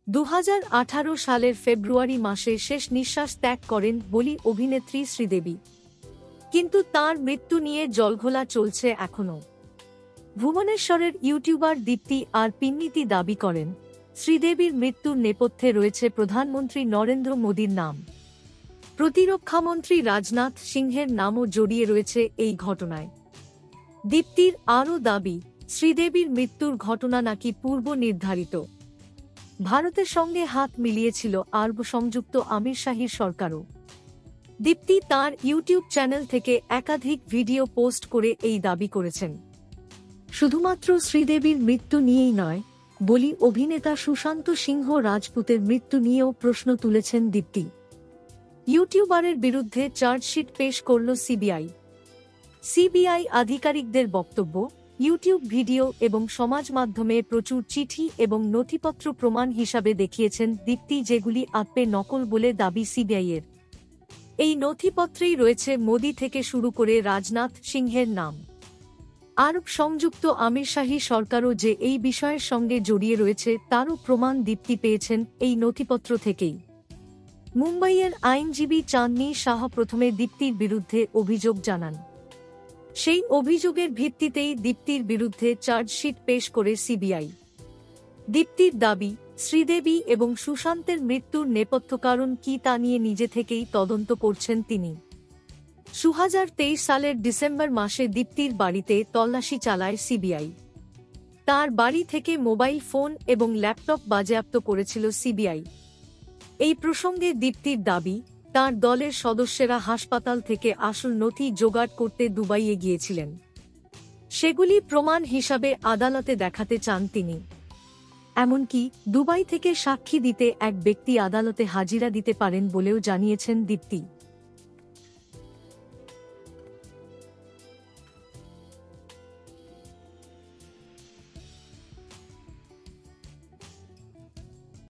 2018 সালের ফেব্রুয়ারি মাসে শেষ নিঃশ্বাস ত্যাগ করেন বলি অভিনেত্রী শ্রীদেবী। কিন্তু তাঁর মৃত্যু নিয়ে জলঘোলা চলছে এখনও। ভুবনেশ্বরের ইউটিউবার দীপ্তি আর পিন্নিতি দাবি করেন, শ্রীদেবীর মৃত্যুর নেপথ্যে রয়েছে প্রধানমন্ত্রী নরেন্দ্র মোদীর নাম। প্রতিরক্ষামন্ত্রী রাজনাথ সিংহের নামও জড়িয়ে রয়েছে এই ঘটনায়। দীপ্তির আরও দাবি, শ্রীদেবীর মৃত্যুর ঘটনা নাকি পূর্ব নির্ধারিত। ভারতের সঙ্গে হাত মিলিয়েছিল আরব সংযুক্ত আমির শাহীর সরকারও। দীপ্তি তাঁর ইউটিউব চ্যানেল থেকে একাধিক ভিডিও পোস্ট করে এই দাবি করেছেন। শুধুমাত্র শ্রীদেবীর মৃত্যু নিয়েই নয়, বলি অভিনেতা সুশান্ত সিংহ রাজপুতের মৃত্যু নিয়েও প্রশ্ন তুলেছেন দীপ্তি। ইউটিউবারের বিরুদ্ধে চার্জশিট পেশ করল সিবিআই। সিবিআই আধিকারিকদের বক্তব্য, ইউটিউব ভিডিও এবং সমাজ মাধ্যমে প্রচুর চিঠি এবং নথিপত্র প্রমাণ হিসাবে দেখিয়েছেন দীপ্তি, যেগুলি আত্মে নকল বলে দাবি সিবিআইয়ের। এই নথিপত্রেই রয়েছে মোদি থেকে শুরু করে রাজনাথ সিংহের নাম। আরব সংযুক্ত আমির শাহী সরকারও যে এই বিষয়ের সঙ্গে জড়িয়ে রয়েছে তারও প্রমাণ দীপ্তি পেয়েছেন এই নথিপত্র থেকেই। মুম্বাইয়ের আইনজীবী চাঁদনী শাহ প্রথমে দীপ্তির বিরুদ্ধে অভিযোগ জানান। সেই অভিযোগের ভিত্তিতেই দীপ্তির বিরুদ্ধে চার্জশিট পেশ করে সিবিআই। দীপ্তির দাবি, শ্রীদেবী এবং সুশান্তের মৃত্যুর নেপথ্য কারণ কি তা নিয়ে নিজে থেকেই তদন্ত করছেন তিনি। 2023 সালের ডিসেম্বর মাসে দীপ্তির বাড়িতে তল্লাশি চালায় সিবিআই। তার বাড়ি থেকে মোবাইল ফোন এবং ল্যাপটপ বাজেয়াপ্ত করেছিল সিবিআই। এই প্রসঙ্গে দীপ্তির দাবি, তাঁর দলের সদস্যরা হাসপাতাল থেকে আসল নথি জোগাড় করতে দুবাইয়ে গিয়েছিলেন। সেগুলি প্রমাণ হিসাবে আদালতে দেখাতে চান তিনি। এমনকি দুবাই থেকে সাক্ষী দিতে এক ব্যক্তি আদালতে হাজিরা দিতে পারেন বলেও জানিয়েছেন দীপ্তি।